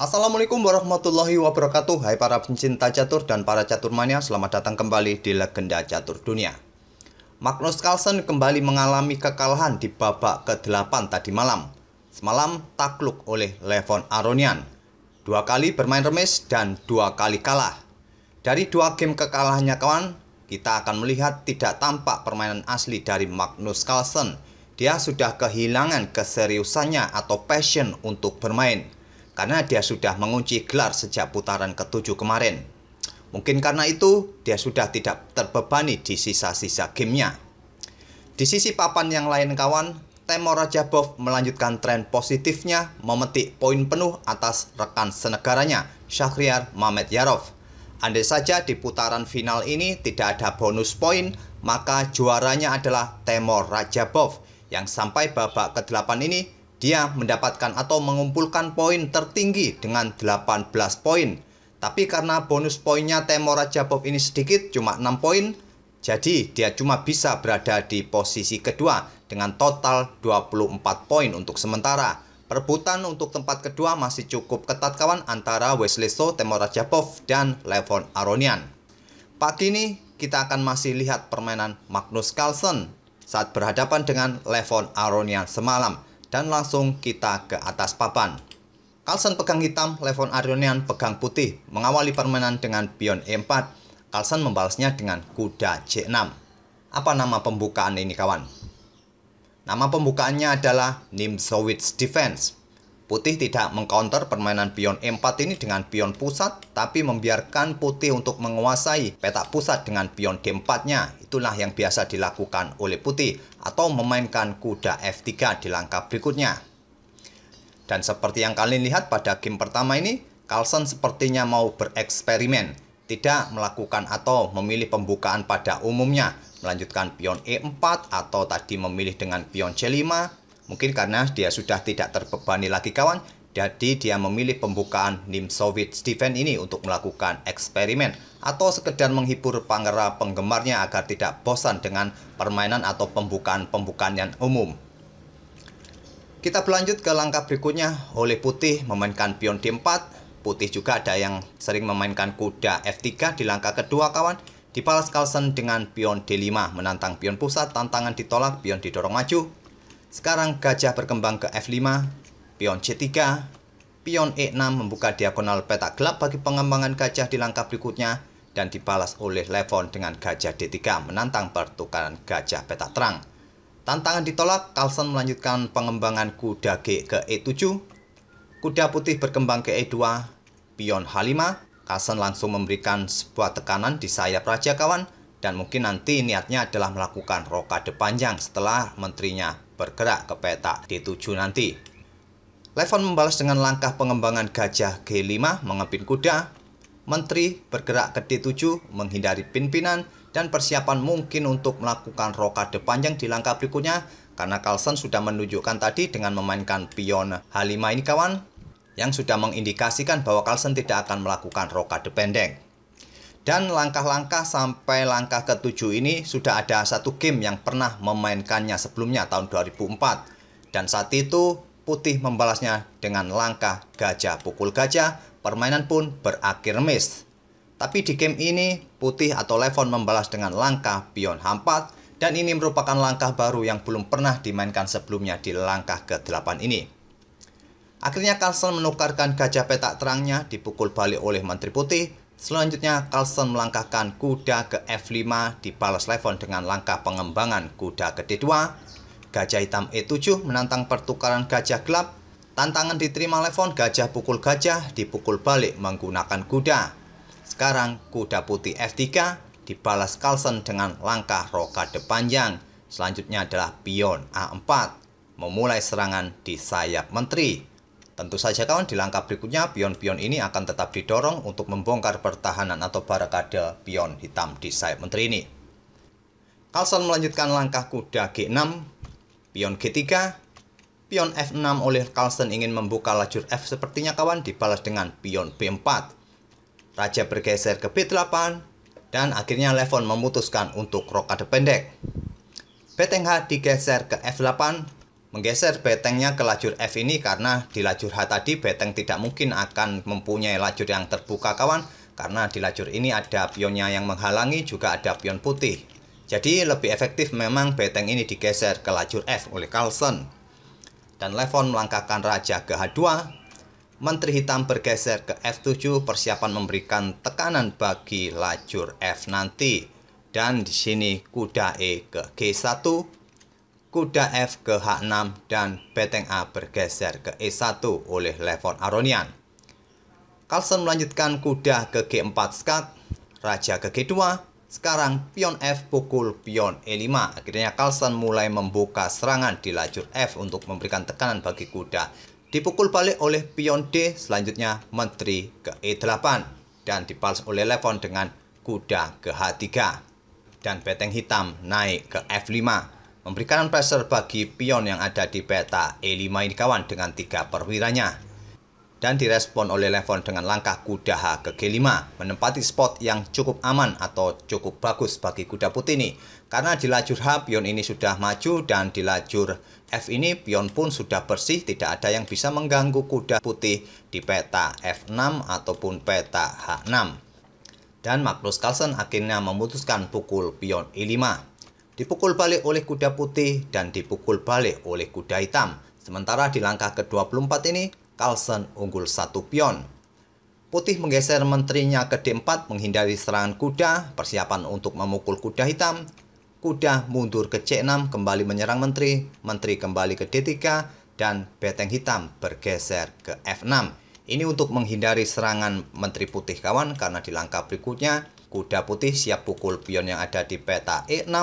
Assalamualaikum warahmatullahi wabarakatuh. Hai para pencinta catur dan para caturmania, selamat datang kembali di Legenda Catur Dunia. Magnus Carlsen kembali mengalami kekalahan di babak ke-8 tadi malam. Semalam takluk oleh Levon Aronian. 2 kali bermain remis dan 2 kali kalah. Dari 2 game kekalahannya kawan, kita akan melihat tidak tampak permainan asli dari Magnus Carlsen. Dia sudah kehilangan keseriusannya atau passion untuk bermain, karena dia sudah mengunci gelar sejak putaran ke-7 kemarin. Mungkin karena itu, dia sudah tidak terbebani di sisa-sisa gamenya. Di sisi papan yang lain kawan, Temur Rajabov melanjutkan tren positifnya, memetik poin penuh atas rekan senegaranya, Shahriar Mamedyarov. Andai saja di putaran final ini tidak ada bonus poin, maka juaranya adalah Temur Rajabov, yang sampai babak ke-8 ini dia mendapatkan atau mengumpulkan poin tertinggi dengan 18 poin. Tapi karena bonus poinnya Temur Rajabov ini sedikit, cuma 6 poin, jadi dia cuma bisa berada di posisi kedua dengan total 24 poin untuk sementara. Perebutan untuk tempat kedua masih cukup ketat kawan antara Wesley So, Temur Rajabov, dan Levon Aronian. Pagi ini kita akan masih lihat permainan Magnus Carlsen saat berhadapan dengan Levon Aronian semalam. Dan langsung kita ke atas papan. Carlsen pegang hitam, Levon Aronian pegang putih. Mengawali permainan dengan pion E4, Carlsen membalasnya dengan kuda C6. Apa nama pembukaan ini kawan? Nama pembukaannya adalah Nimzowitsch Defense. Putih tidak mengcounter permainan pion E4 ini dengan pion pusat, tapi membiarkan putih untuk menguasai petak pusat dengan pion D4-nya. Itulah yang biasa dilakukan oleh putih, atau memainkan kuda F3 di langkah berikutnya. Dan seperti yang kalian lihat pada game pertama ini, Carlsen sepertinya mau bereksperimen, tidak melakukan atau memilih pembukaan pada umumnya, melanjutkan pion E4 atau tadi memilih dengan pion C5. Mungkin karena dia sudah tidak terbebani lagi kawan, jadi dia memilih pembukaan Nimzowitsch Defense ini untuk melakukan eksperimen atau sekedar menghibur para penggemarnya agar tidak bosan dengan permainan atau pembukaan-pembukaan yang umum. Kita berlanjut ke langkah berikutnya. Oleh putih memainkan pion D4. Putih juga ada yang sering memainkan kuda F3 di langkah kedua kawan. Dibalas Carlsen dengan pion D5 menantang pion pusat, tantangan ditolak, pion didorong maju. Sekarang gajah berkembang ke F5, pion C3, pion E6 membuka diagonal petak gelap bagi pengembangan gajah di langkah berikutnya, dan dibalas oleh Levon dengan gajah D3 menantang pertukaran gajah petak terang. Tantangan ditolak, Carlsen melanjutkan pengembangan kuda G ke E7, kuda putih berkembang ke E2, pion H5, Carlsen langsung memberikan sebuah tekanan di sayap raja kawan, dan mungkin nanti niatnya adalah melakukan rokade panjang setelah menterinya bergerak ke petak D7 nanti. Levon membalas dengan langkah pengembangan gajah G5 mengepin kuda. Menteri bergerak ke D7 menghindari pin-pinan dan persiapan mungkin untuk melakukan rokade panjang di langkah berikutnya, karena Carlsen sudah menunjukkan tadi dengan memainkan pion H5 ini kawan, yang sudah mengindikasikan bahwa Carlsen tidak akan melakukan rokade pendek. Dan langkah-langkah sampai langkah ke-7 ini sudah ada satu game yang pernah memainkannya sebelumnya tahun 2004. Dan saat itu putih membalasnya dengan langkah gajah pukul gajah, permainan pun berakhir remis. Tapi di game ini putih atau Levon membalas dengan langkah pion H4, dan ini merupakan langkah baru yang belum pernah dimainkan sebelumnya di langkah ke-8 ini. Akhirnya Carlsen menukarkan gajah petak terangnya, dipukul balik oleh menteri putih. Selanjutnya Carlsen melangkahkan kuda ke F5, dibalas Levon dengan langkah pengembangan kuda ke D2. Gajah hitam E7 menantang pertukaran gajah gelap. Tantangan diterima Levon, gajah pukul gajah, dipukul balik menggunakan kuda. Sekarang kuda putih F3, dibalas Carlsen dengan langkah rokade panjang. Selanjutnya adalah pion A4, memulai serangan di sayap menteri. Tentu saja kawan, di langkah berikutnya pion-pion ini akan tetap didorong untuk membongkar pertahanan atau barakade pion hitam di sayap menteri ini. Carlsen melanjutkan langkah kuda G6, pion G3, pion F6 oleh Carlsen ingin membuka lajur F sepertinya kawan, dibalas dengan pion B4. Raja bergeser ke B8, dan akhirnya Levon memutuskan untuk rokade pendek. Beteng H digeser ke F8, menggeser betengnya ke lajur F ini karena di lajur H tadi beteng tidak mungkin akan mempunyai lajur yang terbuka kawan, karena di lajur ini ada pionnya yang menghalangi, juga ada pion putih. Jadi lebih efektif memang beteng ini digeser ke lajur F oleh Carlsen. Dan Levon melangkahkan raja ke H2. Menteri hitam bergeser ke F7, persiapan memberikan tekanan bagi lajur F nanti. Dan di sini kuda E ke G1, kuda F ke H6, dan beteng A bergeser ke E1 oleh Levon Aronian. Carlsen melanjutkan kuda ke G4 skat, raja ke G2, sekarang pion F pukul pion E5. Akhirnya Carlsen mulai membuka serangan di lajur F untuk memberikan tekanan bagi kuda. Dipukul balik oleh pion D, selanjutnya menteri ke E8, dan dibalas oleh Levon dengan kuda ke H3. Dan beteng hitam naik ke F5, memberikan pressure bagi pion yang ada di peta E5 ini kawan dengan 3 perwiranya. Dan direspon oleh Levon dengan langkah kuda H ke G5, menempati spot yang cukup aman atau cukup bagus bagi kuda putih ini. Karena di lajur H pion ini sudah maju, dan di lajur F ini pion pun sudah bersih, tidak ada yang bisa mengganggu kuda putih di peta F6 ataupun peta H6. Dan Magnus Carlsen akhirnya memutuskan pukul pion E5. Dipukul balik oleh kuda putih dan dipukul balik oleh kuda hitam. Sementara di langkah ke-24 ini, Carlsen unggul 1 pion. Putih menggeser menterinya ke D4 menghindari serangan kuda, persiapan untuk memukul kuda hitam. Kuda mundur ke C6 kembali menyerang menteri, menteri kembali ke D3, dan beteng hitam bergeser ke F6. Ini untuk menghindari serangan menteri putih kawan, karena di langkah berikutnya kuda putih siap pukul pion yang ada di peta E6,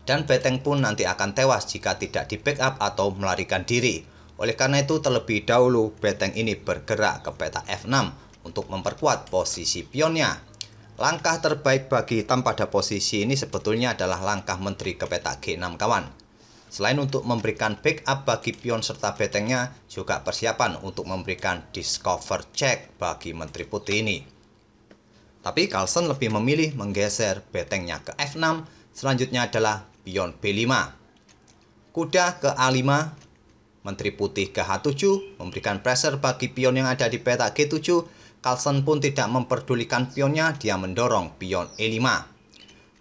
dan beteng pun nanti akan tewas jika tidak di backup atau melarikan diri. Oleh karena itu terlebih dahulu beteng ini bergerak ke peta F6 untuk memperkuat posisi pionnya. Langkah terbaik bagi hitam pada posisi ini sebetulnya adalah langkah menteri ke peta G6 kawan. Selain untuk memberikan backup bagi pion serta betengnya, juga persiapan untuk memberikan discover check bagi menteri putih ini. Tapi Carlsen lebih memilih menggeser betengnya ke F6, selanjutnya adalah pion B5. Kuda ke A5, menteri putih ke H7, memberikan pressure bagi pion yang ada di peta G7. Carlsen pun tidak memperdulikan pionnya, dia mendorong pion E5.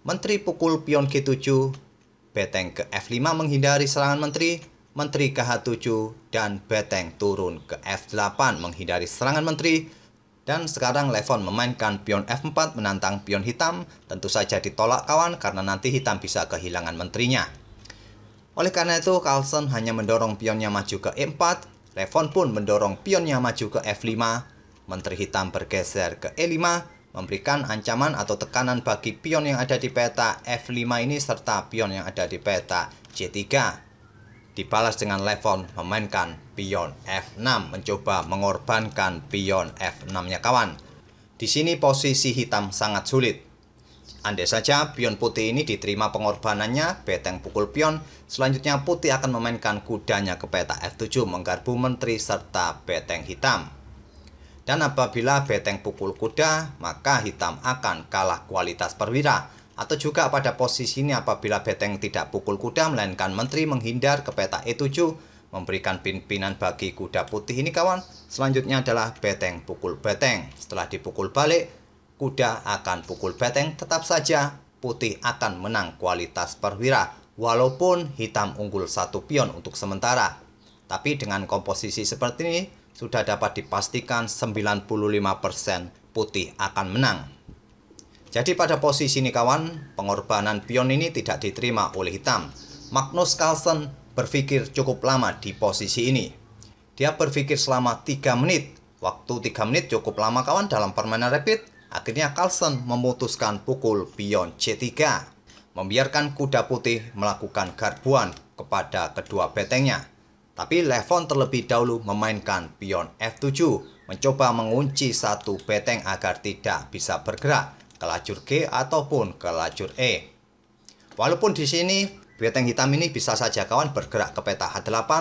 Menteri pukul pion G7, beteng ke F5 menghindari serangan menteri, menteri ke H7, dan beteng turun ke F8 menghindari serangan menteri. Dan sekarang Levon memainkan pion F4 menantang pion hitam, tentu saja ditolak kawan karena nanti hitam bisa kehilangan menterinya. Oleh karena itu, Carlsen hanya mendorong pionnya maju ke E4, Levon pun mendorong pionnya maju ke F5, menteri hitam bergeser ke E5, memberikan ancaman atau tekanan bagi pion yang ada di peta F5 ini serta pion yang ada di peta C3. Dibalas dengan Levon memainkan pion F6, mencoba mengorbankan pion F6-nya kawan. Di sini posisi hitam sangat sulit. Andai saja pion putih ini diterima pengorbanannya, beteng pukul pion, selanjutnya putih akan memainkan kudanya ke peta F7 menggarpu menteri serta beteng hitam. Dan apabila beteng pukul kuda, maka hitam akan kalah kualitas perwira. Atau juga pada posisi ini apabila beteng tidak pukul kuda melainkan menteri menghindar ke peta E7, memberikan pimpinan bagi kuda putih ini kawan. Selanjutnya adalah beteng pukul beteng. Setelah dipukul balik, kuda akan pukul beteng, tetap saja putih akan menang kualitas perwira walaupun hitam unggul 1 pion untuk sementara. Tapi dengan komposisi seperti ini sudah dapat dipastikan 95% putih akan menang. Jadi pada posisi ini kawan, pengorbanan pion ini tidak diterima oleh hitam. Magnus Carlsen berpikir cukup lama di posisi ini. Dia berpikir selama 3 menit. Waktu 3 menit cukup lama kawan dalam permainan rapid. Akhirnya Carlsen memutuskan pukul pion C3, membiarkan kuda putih melakukan garbuan kepada kedua betengnya. Tapi Levon terlebih dahulu memainkan pion F7, mencoba mengunci satu beteng agar tidak bisa bergerak ke lajur G ataupun ke lajur E. Walaupun di sini beteng hitam ini bisa saja kawan bergerak ke peta H8,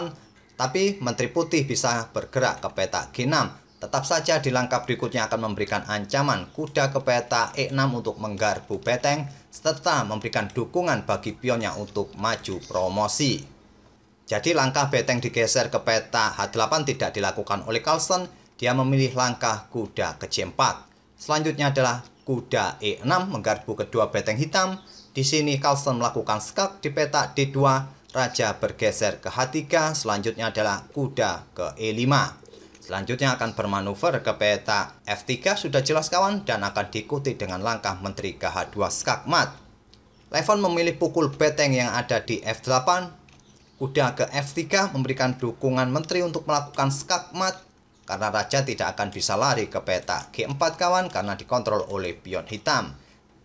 tapi menteri putih bisa bergerak ke peta G6. Tetap saja di langkah berikutnya akan memberikan ancaman kuda ke peta E6 untuk menggarpu beteng, serta memberikan dukungan bagi pionnya untuk maju promosi. Jadi langkah beteng digeser ke peta H8 tidak dilakukan oleh Carlsen. Dia memilih langkah kuda ke C4. Selanjutnya adalah kuda E6 menggarpu kedua beteng hitam. Di sini Carlsen melakukan skak di peta D2. Raja bergeser ke H3. Selanjutnya adalah kuda ke E5. Selanjutnya akan bermanuver ke peta F3. Sudah jelas kawan, dan akan diikuti dengan langkah menteri ke H2 skak mat. Levon memilih pukul beteng yang ada di F8. Kuda ke F3 memberikan dukungan menteri untuk melakukan skak mat, karena raja tidak akan bisa lari ke peta G4 kawan, karena dikontrol oleh pion hitam.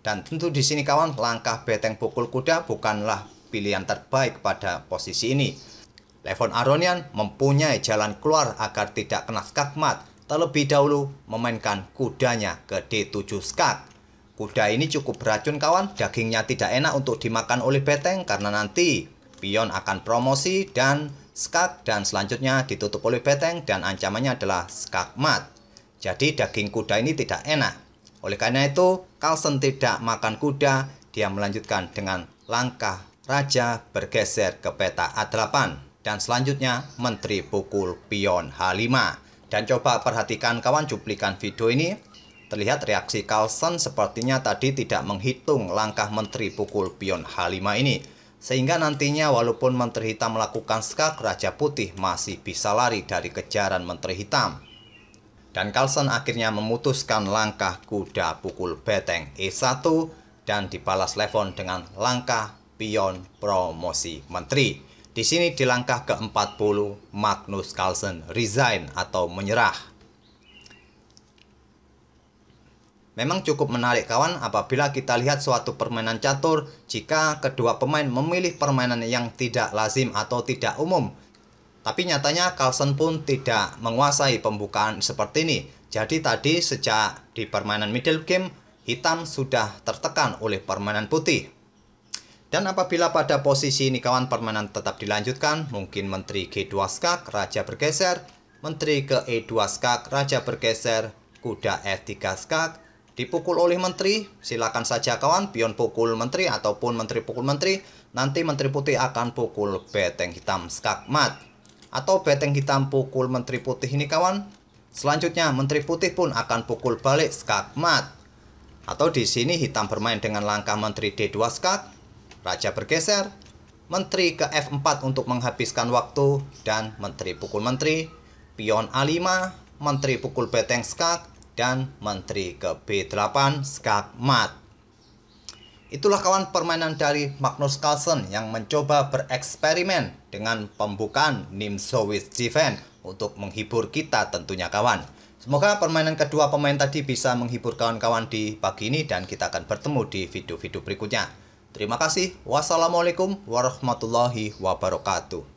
Dan tentu di sini kawan, langkah beteng pukul kuda bukanlah pilihan terbaik pada posisi ini. Levon Aronian mempunyai jalan keluar agar tidak kena skak mat. Terlebih dahulu memainkan kudanya ke D7 skak. Kuda ini cukup beracun kawan, dagingnya tidak enak untuk dimakan oleh beteng karena nanti pion akan promosi dan skak, dan selanjutnya ditutup oleh beteng, dan ancamannya adalah skak mat. Jadi daging kuda ini tidak enak. Oleh karena itu Carlsen tidak makan kuda. Dia melanjutkan dengan langkah raja bergeser ke peta A8, dan selanjutnya menteri pukul pion H5. Dan coba perhatikan kawan cuplikan video ini. Terlihat reaksi Carlsen sepertinya tadi tidak menghitung langkah menteri pukul pion H5 ini. Sehingga nantinya walaupun menteri hitam melakukan skak, raja putih masih bisa lari dari kejaran menteri hitam. Dan Carlsen akhirnya memutuskan langkah kuda pukul beteng E1 dan dibalas Levon dengan langkah pion promosi menteri. Di sini di langkah ke-40 Magnus Carlsen resign atau menyerah. Memang cukup menarik kawan apabila kita lihat suatu permainan catur jika kedua pemain memilih permainan yang tidak lazim atau tidak umum. Tapi nyatanya Carlsen pun tidak menguasai pembukaan seperti ini. Jadi tadi sejak di permainan middle game, hitam sudah tertekan oleh permainan putih. Dan apabila pada posisi ini kawan permainan tetap dilanjutkan, mungkin menteri G2 skak, raja bergeser, menteri ke E2 skak, raja bergeser, kuda F3 skak, dipukul oleh menteri, silakan saja kawan, pion pukul menteri ataupun menteri pukul menteri. Nanti menteri putih akan pukul beteng hitam skak mat, atau beteng hitam pukul menteri putih ini kawan. Selanjutnya menteri putih pun akan pukul balik skak mat. Atau di sini hitam bermain dengan langkah menteri D2 skak, raja bergeser, menteri ke F4 untuk menghabiskan waktu, dan menteri pukul menteri, pion A5, menteri pukul beteng skak, dan menteri ke B8 skak mat. Itulah kawan permainan dari Magnus Carlsen yang mencoba bereksperimen dengan pembukaan Nimzowitsch defense untuk menghibur kita tentunya kawan. Semoga permainan kedua pemain tadi bisa menghibur kawan-kawan di pagi ini, dan kita akan bertemu di video-video berikutnya. Terima kasih. Wassalamualaikum warahmatullahi wabarakatuh.